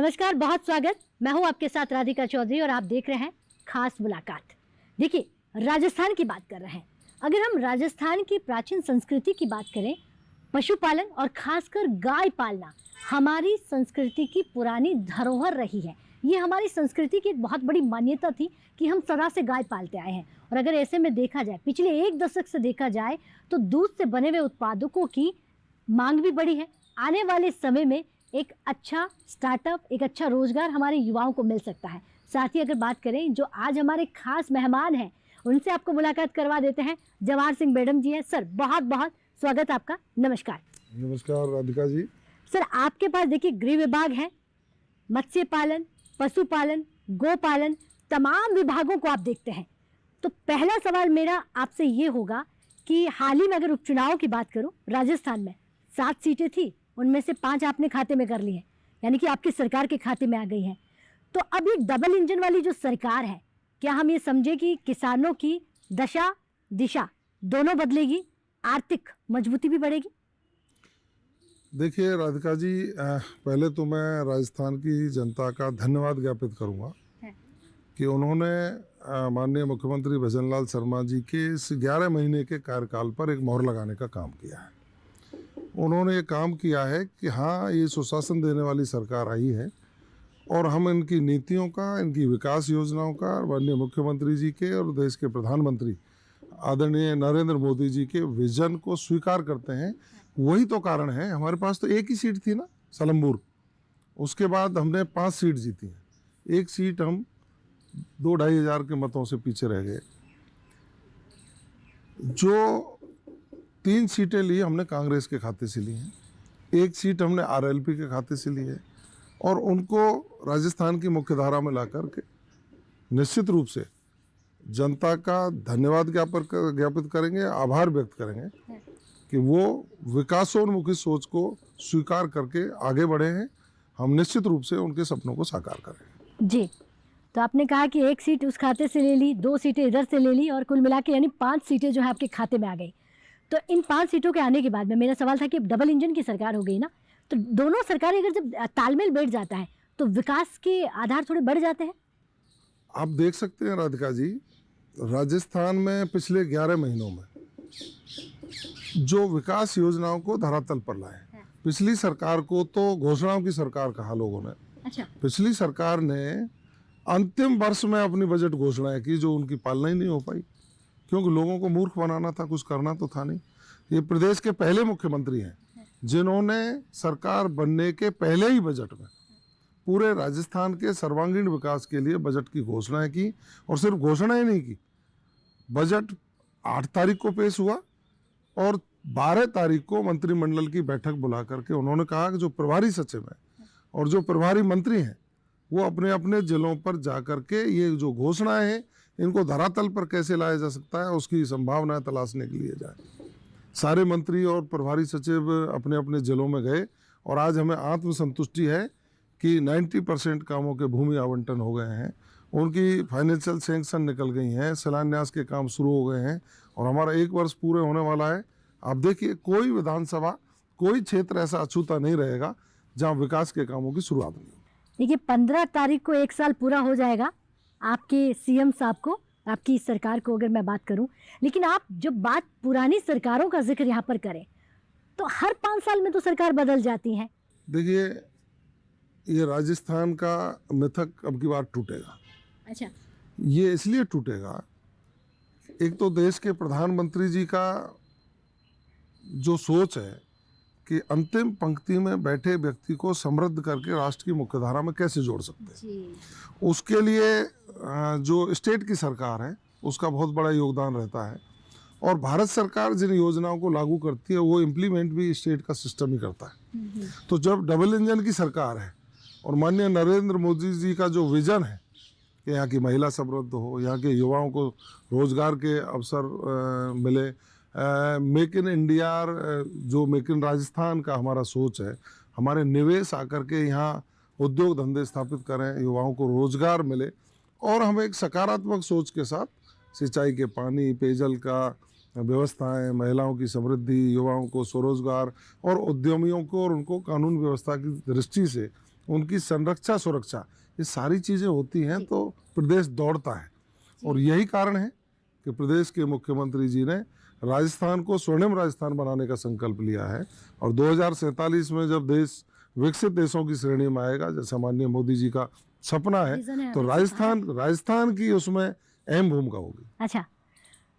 नमस्कार, बहुत स्वागत। मैं हूं आपके साथ राधिका चौधरी और आप देख रहे हैं खास मुलाकात। देखिए, राजस्थान की बात कर रहे हैं। अगर हम राजस्थान की प्राचीन संस्कृति की बात करें, पशुपालन और खासकर गाय पालना हमारी संस्कृति की पुरानी धरोहर रही है। ये हमारी संस्कृति की एक बहुत बड़ी मान्यता थी कि हम सदा से गाय पालते आए हैं। और अगर ऐसे में देखा जाए, पिछले 1 दशक से देखा जाए तो दूध से बने हुए उत्पादकों की मांग भी बढ़ी है। आने वाले समय में एक अच्छा स्टार्टअप, एक अच्छा रोजगार हमारे युवाओं को मिल सकता है। साथ ही अगर बात करें, जो आज हमारे खास मेहमान हैं, उनसे आपको मुलाकात करवा देते हैं। जवाहर सिंह बेडम जी हैं। सर, बहुत बहुत स्वागत आपका। नमस्कार। नमस्कार राधिका जी। सर, आपके पास देखिए गृह विभाग है, मत्स्य पालन, पशुपालन, गोपालन, तमाम विभागों को आप देखते हैं। तो पहला सवाल मेरा आपसे ये होगा कि हाल ही में अगर उपचुनाव की बात करूं, राजस्थान में 7 सीटें थी, उनमें से 5 आपने खाते में कर ली हैं, यानी कि आपकी सरकार के खाते में आ गई हैं। तो अब ये डबल इंजन वाली जो सरकार है, क्या हम ये समझे कि किसानों की दशा दिशा दोनों बदलेगी, आर्थिक मजबूती भी बढ़ेगी? देखिए राधिका जी, पहले तो मैं राजस्थान की जनता का धन्यवाद ज्ञापित करूंगा कि उन्होंने माननीय मुख्यमंत्री भजन लाल शर्मा जी के इस 11 महीने के कार्यकाल पर एक मोहर लगाने का काम किया है। उन्होंने ये काम किया है कि हाँ, ये सुशासन देने वाली सरकार आई है और हम इनकी नीतियों का, इनकी विकास योजनाओं का, माननीय मुख्यमंत्री जी के और देश के प्रधानमंत्री आदरणीय नरेंद्र मोदी जी के विजन को स्वीकार करते हैं। वही तो कारण है, हमारे पास तो एक ही सीट थी ना, सलम्बूर। उसके बाद हमने 5 सीट जीती हैं। एक सीट हम 2-2.5 हज़ार के मतों से पीछे रह गए। जो 3 सीटें ली हमने कांग्रेस के खाते से ली हैं, एक सीट हमने आरएलपी के खाते से ली है और उनको राजस्थान की मुख्य धारा में ला करके निश्चित रूप से जनता का धन्यवाद ज्ञापित करेंगे, आभार व्यक्त करेंगे कि वो विकासोन्मुखी सोच को स्वीकार करके आगे बढ़े हैं। हम निश्चित रूप से उनके सपनों को साकार करेंगे। जी, तो आपने कहा कि एक सीट उस खाते से ले ली, 2 सीटें इधर से ले ली और कुल मिला के यानी 5 सीटें जो है आपके खाते में आ गई। तो इन 5 सीटों के आने के बाद में मेरा सवाल था कि डबल इंजन की सरकार हो गई ना, तो दोनों सरकारें अगर जब तालमेल बैठ जाता है तो विकास के आधार थोड़े बढ़ जाते हैं। आप देख सकते हैं राधिका जी, राजस्थान में पिछले 11 महीनों में जो विकास योजनाओं को धरातल पर लाए, पिछली सरकार को तो घोषणाओं की सरकार कहा लोगों ने। अच्छा। पिछली सरकार ने अंतिम वर्ष में अपनी बजट घोषणाएं की जो उनकी पालना ही नहीं हो पाई, क्योंकि लोगों को मूर्ख बनाना था, कुछ करना तो था नहीं। ये प्रदेश के पहले मुख्यमंत्री हैं जिन्होंने सरकार बनने के पहले ही बजट में पूरे राजस्थान के सर्वांगीण विकास के लिए बजट की घोषणाएं की। और सिर्फ घोषणाएं नहीं की, बजट 8 तारीख को पेश हुआ और 12 तारीख को मंत्रिमंडल की बैठक बुला करके उन्होंने कहा कि जो प्रभारी सचिव हैं और जो प्रभारी मंत्री हैं वो अपने अपने जिलों पर जा करके ये जो घोषणाएं हैं इनको धरातल पर कैसे लाया जा सकता है उसकी संभावनाएं तलाशने के लिए जाए। सारे मंत्री और प्रभारी सचिव अपने अपने जिलों में गए और आज हमें आत्मसंतुष्टि है कि 90% कामों के भूमि आवंटन हो गए हैं, उनकी फाइनेंशियल सैंक्शन निकल गई हैं, शिलान्यास के काम शुरू हो गए हैं और हमारा 1 वर्ष पूरे होने वाला है। आप देखिए, कोई विधानसभा, कोई क्षेत्र ऐसा अछूता नहीं रहेगा जहाँ विकास के कामों की शुरुआत नहीं होगी। देखिए, 15 तारीख को 1 साल पूरा हो जाएगा आपके सीएम साहब को, आपकी सरकार को अगर मैं बात करूं। लेकिन आप जब बात पुरानी सरकारों का जिक्र यहाँ पर करें तो हर 5 साल में तो सरकार बदल जाती है। देखिए, ये राजस्थान का मिथक अब की बार टूटेगा। अच्छा। ये इसलिए टूटेगा, एक तो देश के प्रधानमंत्री जी का जो सोच है कि अंतिम पंक्ति में बैठे व्यक्ति को समृद्ध करके राष्ट्र की मुख्यधारा में कैसे जोड़ सकते हैं, उसके लिए जो स्टेट की सरकार है उसका बहुत बड़ा योगदान रहता है। और भारत सरकार जिन योजनाओं को लागू करती है वो इम्प्लीमेंट भी स्टेट का सिस्टम ही करता है। तो जब डबल इंजन की सरकार है और माननीय नरेंद्र मोदी जी का जो विजन है कि यहाँ की महिला समृद्ध हो, यहाँ के युवाओं को रोजगार के अवसर मिले, मेक इन इंडिया, जो मेक इन राजस्थान का हमारा सोच है, हमारे निवेश आकर के यहाँ उद्योग धंधे स्थापित करें, युवाओं को रोजगार मिले और हम एक सकारात्मक सोच के साथ सिंचाई के पानी, पेयजल का व्यवस्थाएं, महिलाओं की समृद्धि, युवाओं को स्वरोजगार और उद्यमियों को और उनको कानून व्यवस्था की दृष्टि से उनकी संरक्षा सुरक्षा, ये सारी चीज़ें होती हैं तो प्रदेश दौड़ता है। और यही कारण है कि प्रदेश के मुख्यमंत्री जी ने राजस्थान को स्वर्णिम राजस्थान बनाने का संकल्प लिया है। और 2047 में जब देश विकसित देशों की श्रेणी में आएगा, जैसा माननीय मोदी जी का सपना है, तो राजस्थान की उसमें अहम भूमिका होगी। अच्छा,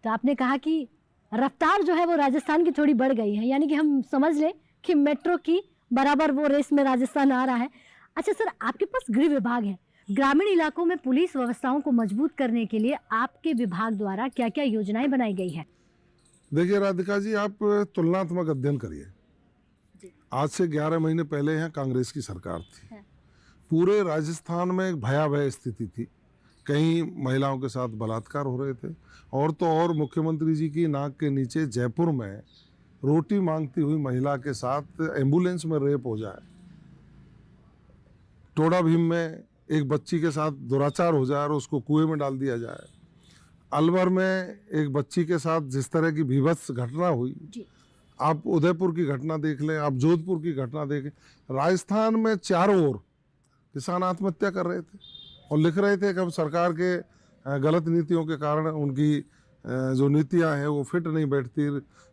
तो आपने कहा कि रफ्तार जो है वो राजस्थान की थोड़ी बढ़ गई है, यानी कि हम समझ लें कि मेट्रो की बराबर वो रेस में राजस्थान आ रहा है। अच्छा सर, आपके पास गृह विभाग है, ग्रामीण इलाकों में पुलिस व्यवस्थाओं को मजबूत करने के लिए आपके विभाग द्वारा क्या क्या योजनाएं बनाई गई है? देखिए राधिका जी, आप तुलनात्मक अध्ययन करिए। आज से 11 महीने पहले यहाँ कांग्रेस की सरकार थी, पूरे राजस्थान में एक भयावह स्थिति थी। कई महिलाओं के साथ बलात्कार हो रहे थे, और तो और मुख्यमंत्री जी की नाक के नीचे जयपुर में रोटी मांगती हुई महिला के साथ एम्बुलेंस में रेप हो जाए, टोडा भीम में एक बच्ची के साथ दुराचार हो जाए और उसको कुएं में डाल दिया जाए, अलवर में एक बच्ची के साथ जिस तरह की भीभत्स घटना हुई, आप उदयपुर की घटना देख लें, आप जोधपुर की घटना देखें। राजस्थान में चारों ओर किसान आत्महत्या कर रहे थे और लिख रहे थे कि अब सरकार के गलत नीतियों के कारण उनकी जो नीतियां हैं वो फिट नहीं बैठती,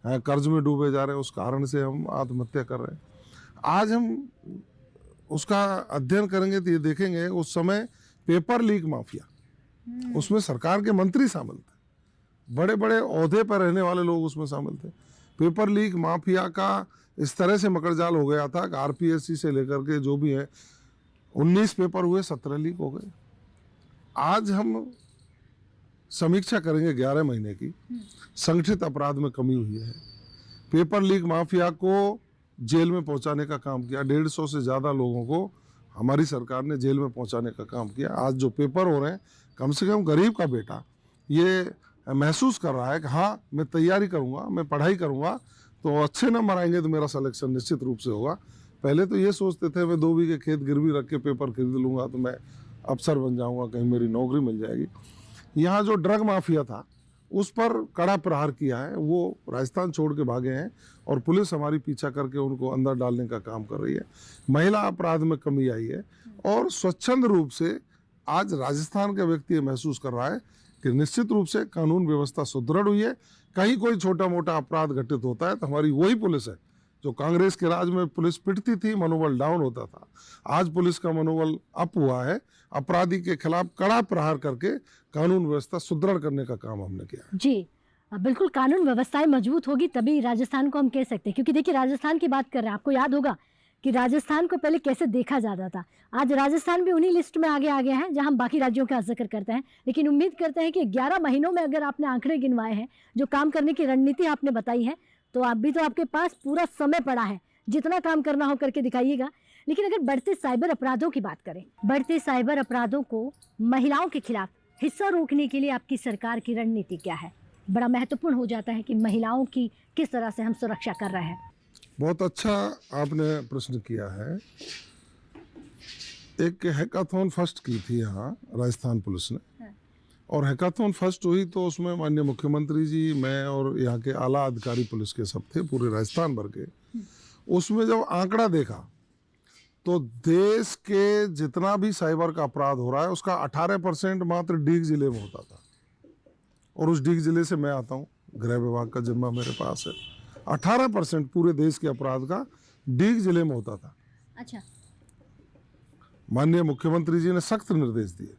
कर्ज में डूबे जा रहे हैं, उस कारण से हम आत्महत्या कर रहे हैं। आज हम उसका अध्ययन करेंगे तो ये देखेंगे उस समय पेपर लीक माफिया, उसमें सरकार के मंत्री शामिल थे, बड़े बड़े ओहदे पर रहने वाले लोग उसमें शामिल थे। पेपर लीक माफिया का इस तरह से मकड़जाल हो गया था कि आरपीएससी से लेकर के जो भी है 19 पेपर हुए, 17 लीक हो गए। आज हम समीक्षा करेंगे 11 महीने की, संगठित अपराध में कमी हुई है। पेपर लीक माफिया को जेल में पहुंचाने का काम किया, 150 से ज़्यादा लोगों को हमारी सरकार ने जेल में पहुंचाने का काम किया। आज जो पेपर हो रहे हैं, कम से कम गरीब का बेटा ये महसूस कर रहा है कि हाँ मैं तैयारी करूँगा, मैं पढ़ाई करूँगा तो अच्छे नंबर आएंगे तो मेरा सिलेक्शन निश्चित रूप से होगा। पहले तो ये सोचते थे मैं 2 बीघे खेत गिरवी रख के पेपर खरीद लूँगा तो मैं अफसर बन जाऊँगा, कहीं मेरी नौकरी मिल जाएगी। यहाँ जो ड्रग माफिया था उस पर कड़ा प्रहार किया है, वो राजस्थान छोड़ के भागे हैं और पुलिस हमारी पीछा करके उनको अंदर डालने का काम कर रही है। महिला अपराध में कमी आई है और स्वच्छंद रूप से आज राजस्थान का व्यक्ति ये महसूस कर रहा है कि निश्चित रूप से कानून व्यवस्था सुदृढ़ हुई है। कहीं कोई छोटा मोटा अपराध घटित होता है तो हमारी वही पुलिस है जो कांग्रेस के राज में पुलिस पिटती थी, मनोबल डाउन होता था। आज पुलिस का मनोबल अप हुआ है, अपराधी के खिलाफ कड़ा प्रहार करके कानून व्यवस्था सुदृढ़ करने का काम हमने किया है। जी बिल्कुल, कानून व्यवस्थाएं मजबूत होगी तभी राजस्थान को हम कह सकते हैं, क्योंकि देखिए राजस्थान की बात कर रहे हैं, आपको याद होगा कि राजस्थान को पहले कैसे देखा जाता था। आज राजस्थान भी उन्हीं लिस्ट में आगे आ गया है जहां हम बाकी राज्यों का जिक्र करते हैं। लेकिन उम्मीद करते हैं कि 11 महीनों में अगर आपने आंकड़े गिनवाए हैं, जो काम करने की रणनीति आपने बताई है, तो अभी तो आपके पास पूरा समय पड़ा है, जितना काम करना हो करके दिखाइएगा। लेकिन अगर बढ़ते साइबर अपराधों की बात करें, बढ़ते साइबर अपराधों को महिलाओं के खिलाफ हिस्सा रोकने के लिए आपकी सरकार की रणनीति क्या है? बड़ा महत्वपूर्ण हो जाता है कि महिलाओं की किस तरह से हम सुरक्षा कर रहे हैं। बहुत अच्छा आपने प्रश्न किया है। एक हैकाथॉन फर्स्ट की थी यहाँ राजस्थान पुलिस ने, और हैकाथॉन फर्स्ट हुई तो उसमें माननीय मुख्यमंत्री जी, मैं और यहाँ के आला अधिकारी पुलिस के सब थे, पूरे राजस्थान भर के। उसमें जब आंकड़ा देखा तो देश के जितना भी साइबर का अपराध हो रहा है उसका 18% मात्र डीग जिले में होता था, और उस डीग जिले से मैं आता हूँ, गृह विभाग का जिम्मा मेरे पास है। 18% पूरे देश के अपराध का डीग जिले में होता था। अच्छा, माननीय मुख्यमंत्री जी ने सख्त निर्देश दिए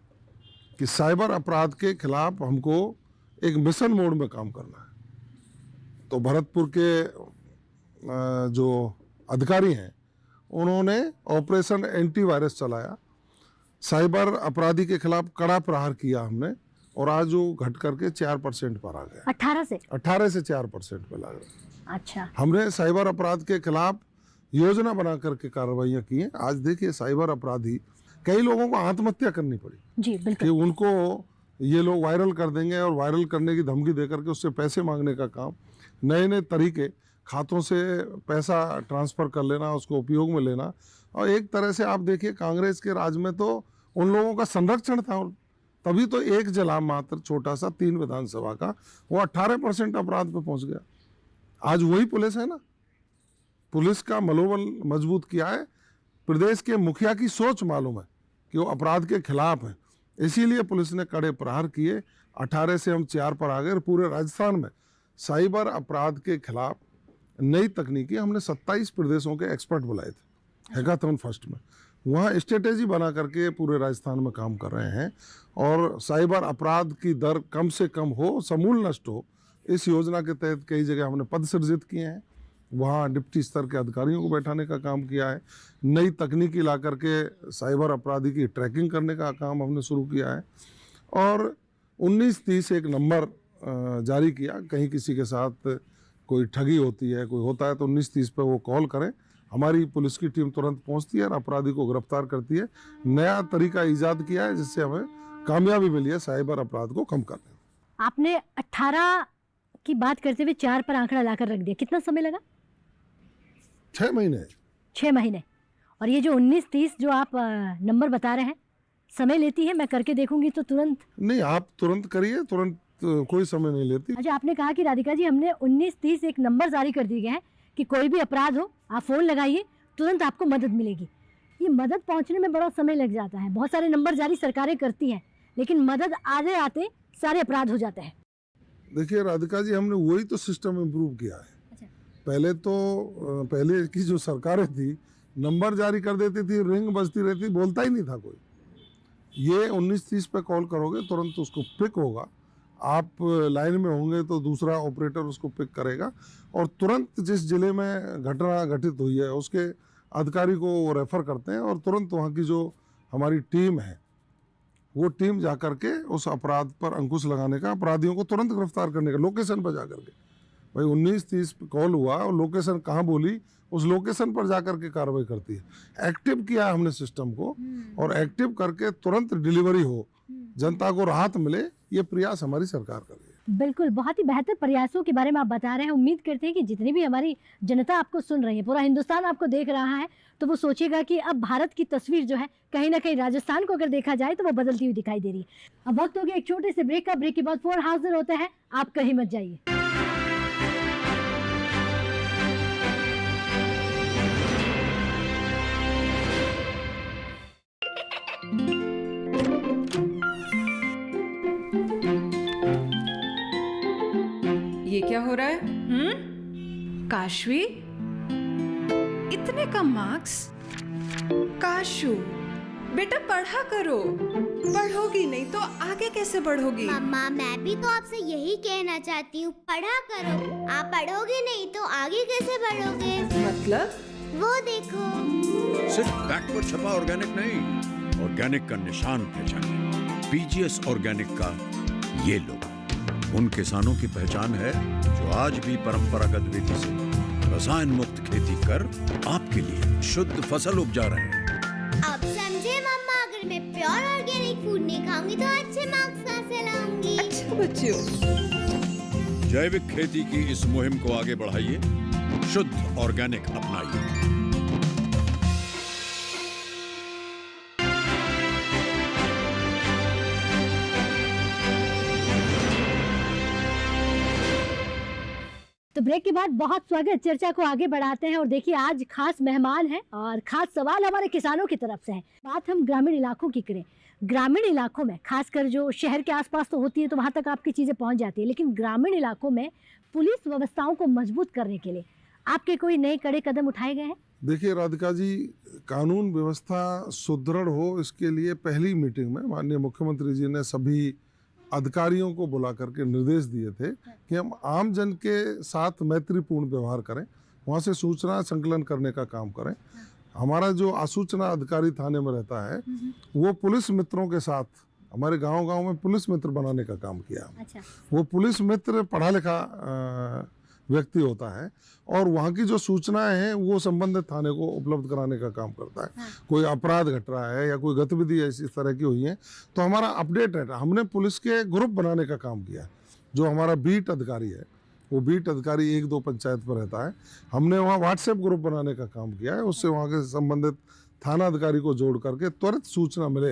कि साइबर अपराध के खिलाफ हमको एक मिशन मोड में काम करना है। तो भरतपुर के जो अधिकारी हैं उन्होंने ऑपरेशन एंटीवायरस चलाया, साइबर अपराधी के खिलाफ कड़ा प्रहार किया हमने, और आज वो घट करके 4% पर आ गया। 18 से 4% पे ला गया। अच्छा, हमने साइबर अपराध के खिलाफ योजना बना करके कार्रवाइयाँ की हैं। आज देखिए साइबर अपराधी, कई लोगों को आत्महत्या करनी पड़ी जी बिल्कुल, कि उनको ये लोग वायरल कर देंगे और वायरल करने की धमकी दे करके उससे पैसे मांगने का काम, नए नए तरीके, खातों से पैसा ट्रांसफ़र कर लेना, उसको उपयोग में लेना। और एक तरह से आप देखिए कांग्रेस के राज में तो उन लोगों का संरक्षण था, और तभी तो एक जिला मात्र छोटा सा 3 विधानसभा का वो 18% अपराध पे पहुंच गया। आज वही पुलिस है ना, पुलिस का मनोबल मजबूत किया है। प्रदेश के मुखिया की सोच मालूम है कि वो अपराध के खिलाफ है, इसीलिए पुलिस ने कड़े प्रहार किए। 18 से हम 4 पर आ गए और पूरे राजस्थान में साइबर अपराध के खिलाफ नई तकनीकी हमने 27 प्रदेशों के एक्सपर्ट बुलाए थे हैकाथॉन फर्स्ट में। वहाँ स्ट्रेटेजी बना करके पूरे राजस्थान में काम कर रहे हैं और साइबर अपराध की दर कम से कम हो, समूल नष्ट हो, इस योजना के तहत कई जगह हमने पद सृजित किए हैं। वहाँ डिप्टी स्तर के अधिकारियों को बैठाने का काम किया है। नई तकनीकी ला करके साइबर अपराधी की ट्रैकिंग करने का काम हमने शुरू किया है और 1930 एक नंबर जारी किया। कहीं किसी के साथ कोई ठगी होती है, कोई होता है तो 1930 पे वो कॉल करें, हमारी पुलिस की टीम तुरंत पहुंचती है और अपराधी को गिरफ्तार करती है। नया तरीका ईजाद किया है जिससे हमें कामयाबी मिली है साइबर अपराध को कम करने में। आपने 18 की बात करते हुए 4 पर आंकड़ा लाकर रख दिया, कितना समय लगा? 6 महीने। 6 महीने। और ये जो 19-30 जो आप नंबर बता रहे हैं, समय लेती है? मैं करके देखूंगी तो तुरंत? नहीं, आप तुरंत करिए, तुरंत कोई समय नहीं लेती। अच्छा, आपने कहा कि राधिका जी हमने 19-30 एक नंबर जारी कर दिए गए हैं कि कोई भी अपराध हो आप फ़ोन लगाइए, तुरंत आपको मदद मिलेगी। ये मदद पहुंचने में बड़ा समय लग जाता है। बहुत सारे नंबर जारी सरकारें करती हैं, लेकिन मदद आते आते सारे अपराध हो जाते हैं। देखिए राधिका जी, हमने वही तो सिस्टम इम्प्रूव किया है। अच्छा। पहले की जो सरकारें थी नंबर जारी कर देती थी, रिंग बजती रहती, बोलता ही नहीं था कोई। ये 1930 पे कॉल करोगे तुरंत उसको पिक होगा, आप लाइन में होंगे तो दूसरा ऑपरेटर उसको पिक करेगा और तुरंत जिस जिले में घटना घटित हुई है उसके अधिकारी को वो रेफ़र करते हैं और तुरंत वहाँ की जो हमारी टीम है वो टीम जा कर के उस अपराध पर अंकुश लगाने का, अपराधियों को तुरंत गिरफ्तार करने का, लोकेशन पर जा कर के। भाई 1930 कॉल हुआ और लोकेशन कहाँ बोली, उस लोकेशन पर जा कर के कार्रवाई करती है। एक्टिव किया है हमने सिस्टम को और एक्टिव करके तुरंत डिलीवरी हो, जनता को राहत मिले, ये प्रयास हमारी सरकार कर रही है। बिल्कुल, बहुत ही बेहतर प्रयासों के बारे में आप बता रहे हैं। उम्मीद करते हैं कि जितनी भी हमारी जनता आपको सुन रही है, पूरा हिंदुस्तान आपको देख रहा है, तो वो सोचेगा कि अब भारत की तस्वीर जो है कहीं ना कहीं राजस्थान को अगर देखा जाए तो वो बदलती हुई दिखाई दे रही है। अब वक्त हो गया एक छोटे से ब्रेक का। ब्रेक के बाद 4 हाजिर होते हैं, आप कहीं मत जाइए। ये क्या हो रहा है? काशवी, इतने कम मार्क्स? काशू बेटा पढ़ा करो, पढ़ोगी नहीं तो आगे कैसे बढ़ोगी? मम्मा, मैं भी तो आपसे यही कहना चाहती हूँ, पढ़ा करो। आप पढ़ोगे नहीं तो आगे कैसे बढ़ोगे? मतलब? वो देखो। सिर्फ बैक पर छपा ऑर्गेनिक नहीं, ऑर्गेनिक का निशान पहचानिए। पीजीएस ऑर्गेनिक का ये लोगो उन किसानों की पहचान है जो आज भी परंपरागत विधि से रसायन मुक्त खेती कर आपके लिए शुद्ध फसल उपजा रहे हैं। अब समझे मम्मा, अगर मैं प्योर ऑर्गेनिक फूड नहीं खाऊंगी तो अच्छे मार्क्स कहाँ से लाऊंगी? अच्छा बच्चों, जैविक खेती की इस मुहिम को आगे बढ़ाइए, शुद्ध ऑर्गेनिक अपनाइए। तो ब्रेक के बाद बहुत स्वागत, चर्चा को आगे बढ़ाते हैं और देखिए आज खास मेहमान हैं और खास सवाल हमारे किसानों की तरफ से है। बात हम ग्रामीण इलाकों की करें, ग्रामीण इलाकों में खासकर जो शहर के आसपास तो होती है तो वहाँ तक आपकी चीज़ें पहुँच जाती है, लेकिन ग्रामीण इलाकों में पुलिस व्यवस्थाओं को मजबूत करने के लिए आपके कोई नए कड़े कदम उठाए गए हैं? देखिए राधिका जी, कानून व्यवस्था सुदृढ़ हो इसके लिए पहली मीटिंग में माननीय मुख्यमंत्री जी ने सभी अधिकारियों को बुला करके निर्देश दिए थे कि हम आम जन के साथ मैत्रीपूर्ण व्यवहार करें, वहाँ से सूचना संकलन करने का काम करें। हमारा जो आसूचना अधिकारी थाने में रहता है वो पुलिस मित्रों के साथ हमारे गांव-गांव में पुलिस मित्र बनाने का काम किया। अच्छा। वो पुलिस मित्र पढ़ा लिखा व्यक्ति होता है और वहाँ की जो सूचनाएं हैं वो संबंधित थाने को उपलब्ध कराने का काम करता है। कोई अपराध घट रहा है या कोई गतिविधि ऐसी इस तरह की हुई है तो हमारा अपडेट रहता है। हमने पुलिस के ग्रुप बनाने का काम किया। जो हमारा बीट अधिकारी है वो बीट अधिकारी 1-2 पंचायत पर रहता है, हमने वहाँ व्हाट्सएप ग्रुप बनाने का काम किया है। उससे वहाँ के संबंधित थाना अधिकारी को जोड़ करके त्वरित सूचना मिले,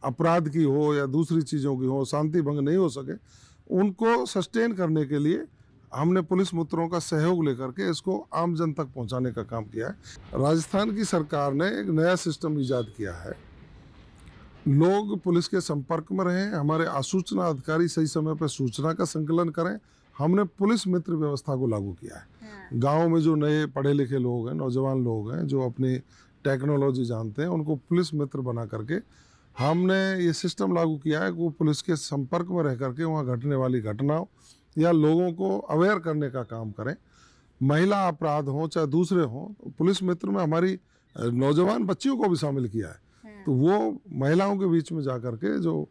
अपराध की हो या दूसरी चीज़ों की हो, शांति भंग नहीं हो सके, उनको सस्टेन करने के लिए हमने पुलिस मित्रों का सहयोग लेकर के इसको आम जन तक पहुंचाने का काम किया है। राजस्थान की सरकार ने एक नया सिस्टम इजाद किया है, लोग पुलिस के संपर्क में रहें, हमारे आसूचना अधिकारी सही समय पर सूचना का संकलन करें। हमने पुलिस मित्र व्यवस्था को लागू किया है। गांव में जो नए पढ़े लिखे लोग हैं, नौजवान लोग हैं, जो अपनी टेक्नोलॉजी जानते हैं, उनको पुलिस मित्र बना करके हमने ये सिस्टम लागू किया है कि वो पुलिस के संपर्क में रह करके वहाँ घटने वाली घटनाओं या लोगों को अवेयर करने का काम करें। महिला अपराध हों चाहे दूसरे हों, पुलिस मित्र में हमारी नौजवान बच्चियों को भी शामिल किया है। तो वो महिलाओं के बीच में जा कर के जो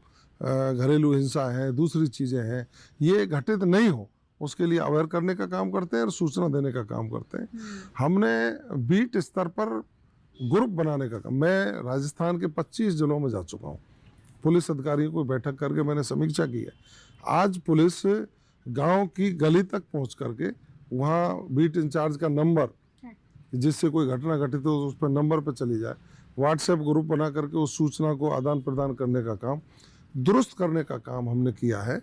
घरेलू हिंसा है, दूसरी चीज़ें हैं, ये घटित नहीं हो, उसके लिए अवेयर करने का काम करते हैं और सूचना देने का काम करते हैं। हमने बीट स्तर पर ग्रुप बनाने का काम, मैं राजस्थान के 25 जिलों में जा चुका हूँ, पुलिस अधिकारियों को बैठक करके मैंने समीक्षा की है। आज पुलिस गांव की गली तक पहुंच करके वहाँ बीट इंचार्ज का नंबर, जिससे कोई घटना घटित हो उस पर नंबर पर चली जाए, व्हाट्सएप ग्रुप बना करके उस सूचना को आदान प्रदान करने का काम, दुरुस्त करने का काम हमने किया है।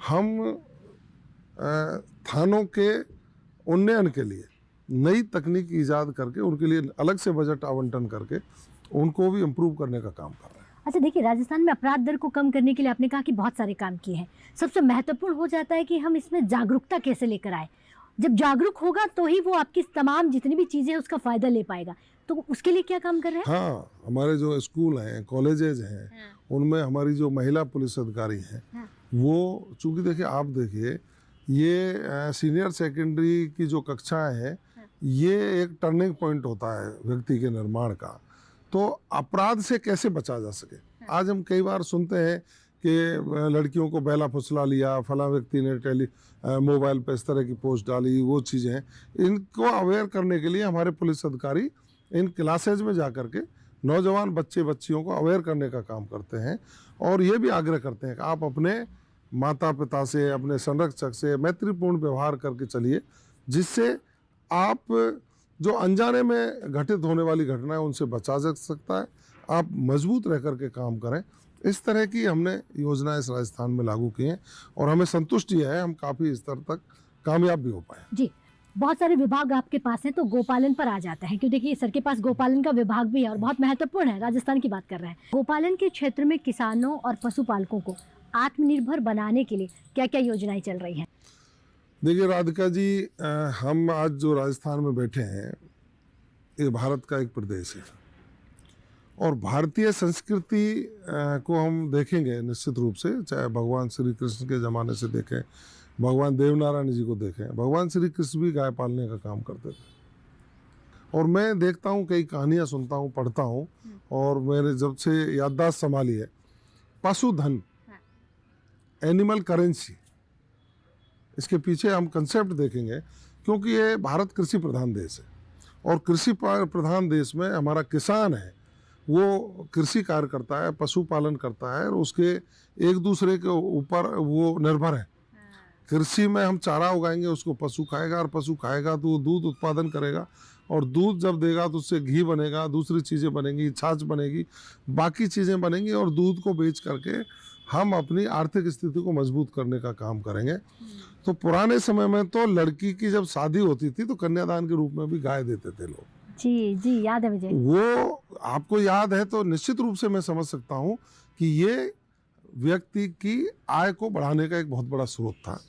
हम थानों के उन्नयन के लिए नई तकनीक ईजाद करके उनके लिए अलग से बजट आवंटन करके उनको भी इम्प्रूव करने का काम कर रहे हैं। अच्छा देखिए, राजस्थान में अपराध दर को कम करने के लिए आपने कहा कि बहुत सारे काम किए हैं। सबसे महत्वपूर्ण हो जाता है कि हम इसमें जागरूकता कैसे लेकर आए। जब जागरूक होगा तो ही वो आपकी तमाम जितनी भी चीज़ें हैं उसका फ़ायदा ले पाएगा। तो उसके लिए क्या काम कर रहे हैं? हाँ, हमारे जो स्कूल हैं, कॉलेजेज हैं, उनमें हमारी जो महिला पुलिस अधिकारी हैं, वो चूँकि देखिए, आप देखिए, ये सीनियर सेकेंडरी की जो कक्षाएं हैं, ये एक टर्निंग पॉइंट होता है व्यक्ति के निर्माण का। तो अपराध से कैसे बचा जा सके। आज हम कई बार सुनते हैं कि लड़कियों को बेला फुसला लिया, फला व्यक्ति ने मोबाइल पर इस तरह की पोस्ट डाली, वो चीज़ें हैं। इनको अवेयर करने के लिए हमारे पुलिस अधिकारी इन क्लासेज में जा कर के नौजवान बच्चे बच्चियों को अवेयर करने का काम करते हैं और ये भी आग्रह करते हैं कि आप अपने माता पिता से, अपने संरक्षक से मैत्रीपूर्ण व्यवहार करके चलिए, जिससे आप जो अनजाने में घटित होने वाली घटनाएं उनसे बचा जा सकता है। आप मजबूत रह कर के काम करें। इस तरह की हमने योजनाएं इस राजस्थान में लागू की हैं और हमें संतुष्टि है, हम काफ़ी स्तर तक कामयाब भी हो पाए। जी, बहुत सारे विभाग आपके पास हैं, तो गोपालन पर आ जाता है, क्योंकि देखिए सर के पास गोपालन का विभाग भी है और बहुत महत्वपूर्ण है। राजस्थान की बात कर रहे हैं। गोपालन के क्षेत्र में किसानों और पशुपालकों को आत्मनिर्भर बनाने के लिए क्या क्या योजनाएं चल रही हैं? देखिए राधिका जी, हम आज जो राजस्थान में बैठे हैं, ये भारत का एक प्रदेश है और भारतीय संस्कृति को हम देखेंगे निश्चित रूप से, चाहे भगवान श्री कृष्ण के ज़माने से देखें, भगवान देवनारायण जी को देखें, भगवान श्री कृष्ण भी गाय पालने का काम करते थे। और मैं देखता हूँ, कई कहानियाँ सुनता हूँ, पढ़ता हूँ, और मैंने जब से याददाश्त संभाली है, पशुधन, एनिमल करेंसी, इसके पीछे हम कंसेप्ट देखेंगे, क्योंकि ये भारत कृषि प्रधान देश है और कृषि प्रधान देश में हमारा किसान है, वो कृषि कार्य करता है, पशुपालन करता है और उसके एक दूसरे के ऊपर वो निर्भर है। कृषि में हम चारा उगाएंगे, उसको पशु खाएगा और पशु खाएगा तो वो दूध उत्पादन करेगा और दूध जब देगा तो उससे घी बनेगा, दूसरी चीज़ें बनेंगी, छाछ बनेगी, बाकी चीज़ें बनेंगी और दूध को बेच करके हम अपनी आर्थिक स्थिति को मजबूत करने का काम करेंगे। तो पुराने समय में तो लड़की की जब शादी होती थी तो कन्यादान के रूप में भी गाय देते थे लोग। जी जी, याद है मुझे। वो आपको याद है तो निश्चित रूप से मैं समझ सकता हूँ कि ये व्यक्ति की आय को बढ़ाने का एक बहुत बड़ा स्रोत था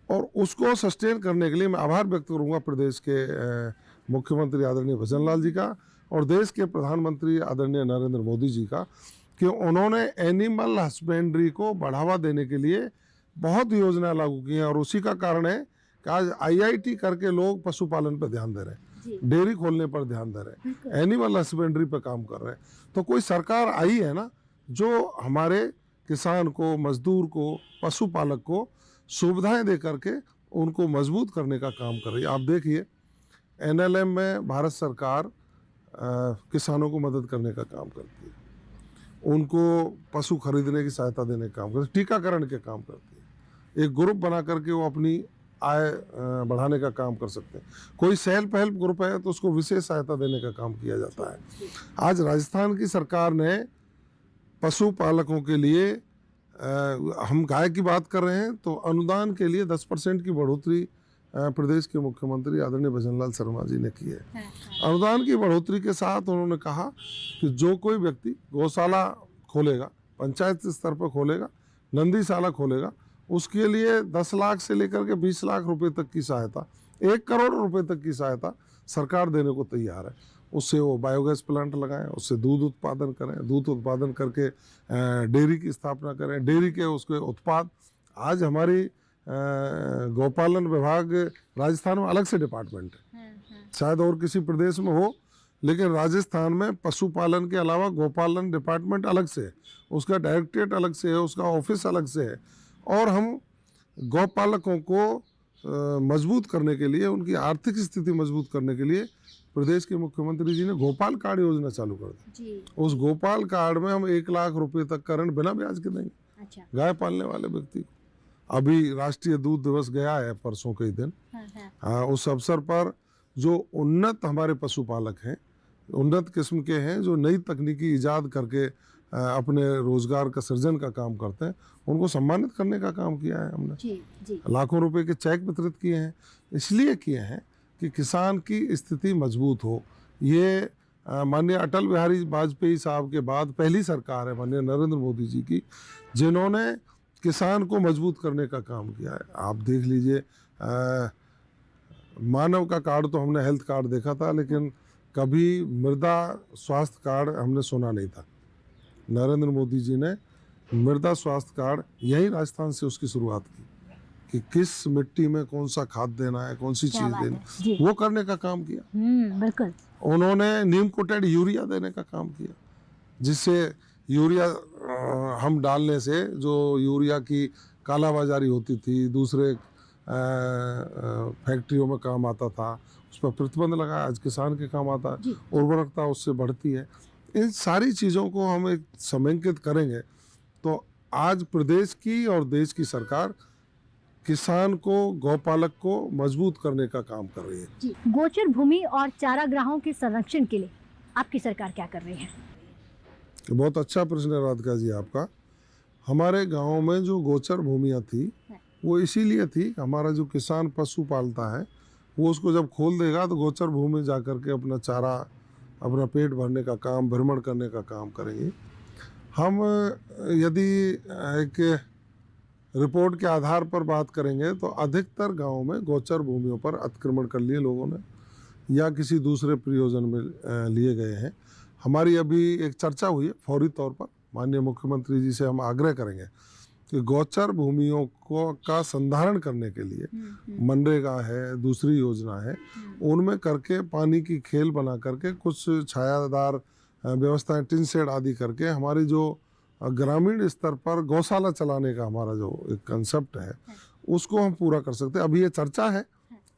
और उसको सस्टेन करने के लिए मैं आभार व्यक्त करूँगा प्रदेश के मुख्यमंत्री आदरणीय भजन लाल जी का और देश के प्रधानमंत्री आदरणीय नरेंद्र मोदी जी का, कि उन्होंने एनिमल हस्बेंड्री को बढ़ावा देने के लिए बहुत योजनाएं लागू की हैं और उसी का कारण है कि आज IIT करके लोग पशुपालन पर ध्यान दे रहे हैं, डेयरी खोलने पर ध्यान दे रहे हैं, एनिमल हस्बेंड्री पर काम कर रहे हैं। तो कोई सरकार आई है ना जो हमारे किसान को, मजदूर को, पशुपालक को सुविधाएं दे करके उनको मजबूत करने का काम कर रही है। आप देखिए NLM में भारत सरकार किसानों को मदद करने का काम करती है, उनको पशु खरीदने की सहायता देने का काम करती है, टीकाकरण के काम करती है। एक ग्रुप बना करके वो अपनी आय बढ़ाने का काम कर सकते हैं। कोई सेल्फ हेल्प ग्रुप है तो उसको विशेष सहायता देने का काम किया जाता है। आज राजस्थान की सरकार ने पशुपालकों के लिए हम गाय की बात कर रहे हैं तो अनुदान के लिए 10% की बढ़ोतरी प्रदेश के मुख्यमंत्री आदरणीय भजनलाल शर्मा जी ने की है। अनुदान की बढ़ोतरी के साथ उन्होंने कहा कि जो कोई व्यक्ति गौशाला खोलेगा, पंचायत स्तर पर खोलेगा, नंदीशाला खोलेगा, उसके लिए 10 लाख से लेकर के 20 लाख रुपए तक की सहायता, 1 करोड़ रुपए तक की सहायता सरकार देने को तैयार है। उससे वो बायोगैस प्लांट लगाएं, उससे दूध उत्पादन करें, दूध उत्पादन करके डेयरी की स्थापना करें, डेयरी के उसके उत्पाद। आज हमारी गौपालन विभाग राजस्थान में अलग से डिपार्टमेंट है, शायद और किसी प्रदेश में हो, लेकिन राजस्थान में पशुपालन के अलावा गौपालन डिपार्टमेंट अलग से है, उसका डायरेक्टरेट अलग से है, उसका ऑफिस अलग से है। और हम गौपालकों को मजबूत करने के लिए, उनकी आर्थिक स्थिति मजबूत करने के लिए प्रदेश के मुख्यमंत्री जी ने गोपाल कार्ड योजना चालू कर दी। उस गोपाल कार्ड में हम 1 लाख रुपए तक का ऋण बिना ब्याज के देंगे। अच्छा। गाय पालने वाले व्यक्ति को। अभी राष्ट्रीय दूध दिवस गया है परसों के दिन। उस अवसर पर जो उन्नत हमारे पशुपालक हैं, उन्नत किस्म के हैं, जो नई तकनीकी इजाद करके अपने रोजगार का सृजन का काम करते हैं, उनको सम्मानित करने का काम किया है हमने। जी। लाखों रुपए के चेक वितरित किए हैं। इसलिए किए हैं कि किसान की स्थिति मजबूत हो। ये माननीय अटल बिहारी वाजपेयी साहब के बाद पहली सरकार है माननीय नरेंद्र मोदी जी की, जिन्होंने किसान को मजबूत करने का काम किया है। आप देख लीजिए, मानव का कार्ड तो हमने हेल्थ कार्ड देखा था, लेकिन कभी मृदा स्वास्थ्य कार्ड हमने सुना नहीं था। नरेंद्र मोदी जी ने मृदा स्वास्थ्य कार्ड यही राजस्थान से उसकी शुरुआत की कि किस मिट्टी में कौन सा खाद देना है, कौन सी चीज देनी, वो करने का काम किया। बिल्कुल। उन्होंने नीम कोटेड यूरिया देने का काम किया, जिससे यूरिया हम डालने से जो यूरिया की कालाबाजारी होती थी, दूसरे फैक्ट्रियों में काम आता था, उस पर प्रतिबंध लगाया, आज किसान के काम आता है, उर्वरकता उससे बढ़ती है। इन सारी चीज़ों को हम एक समेकित करेंगे तो आज प्रदेश की और देश की सरकार किसान को, गौपालक को मजबूत करने का काम कर रही है। जी। गोचर भूमि और चारागाहों के संरक्षण के लिए आपकी सरकार क्या कर रही है? बहुत अच्छा प्रश्न है राधिका जी आपका। हमारे गांव में जो गोचर भूमियां थी वो इसीलिए थी, हमारा जो किसान पशु पालता है वो उसको जब खोल देगा तो गोचर भूमि जा कर के अपना चारा, अपना पेट भरने का काम, भ्रमण करने का काम करेंगे। हम यदि एक रिपोर्ट के आधार पर बात करेंगे तो अधिकतर गांवों में गोचर भूमियों पर अतिक्रमण कर लिए लोगों ने या किसी दूसरे प्रयोजन में लिए गए हैं। हमारी अभी एक चर्चा हुई है फौरी तौर पर, माननीय मुख्यमंत्री जी से हम आग्रह करेंगे कि गोचर भूमियों को का संधारण करने के लिए मनरेगा है, दूसरी योजना है, उनमें करके पानी की खेल बना करके कुछ छायादार व्यवस्थाएं, टिन शेड आदि करके हमारी जो ग्रामीण स्तर पर गौशाला चलाने का हमारा जो एक कंसेप्ट है उसको हम पूरा कर सकते हैं। अभी ये चर्चा है,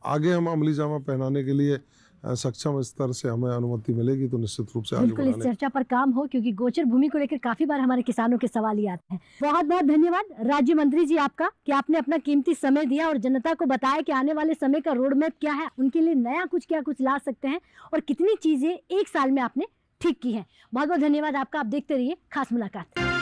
आगे हम अमली जामा पहनाने के लिए सक्षम स्तर से हमें अनुमति मिलेगी तो निश्चित रूप से आगे बिल्कुल इस चर्चा पर काम हो, क्योंकि गोचर भूमि को लेकर काफी बार हमारे किसानों के सवाल ही आते हैं। बहुत बहुत धन्यवाद राज्य मंत्री जी आपका कि आपने अपना कीमती समय दिया और जनता को बताया कि आने वाले समय का रोड मैप क्या है, उनके लिए नया कुछ क्या कुछ ला सकते हैं और कितनी चीजें 1 साल में आपने ठीक की है। बहुत बहुत धन्यवाद आपका। आप देखते रहिए खास मुलाकात।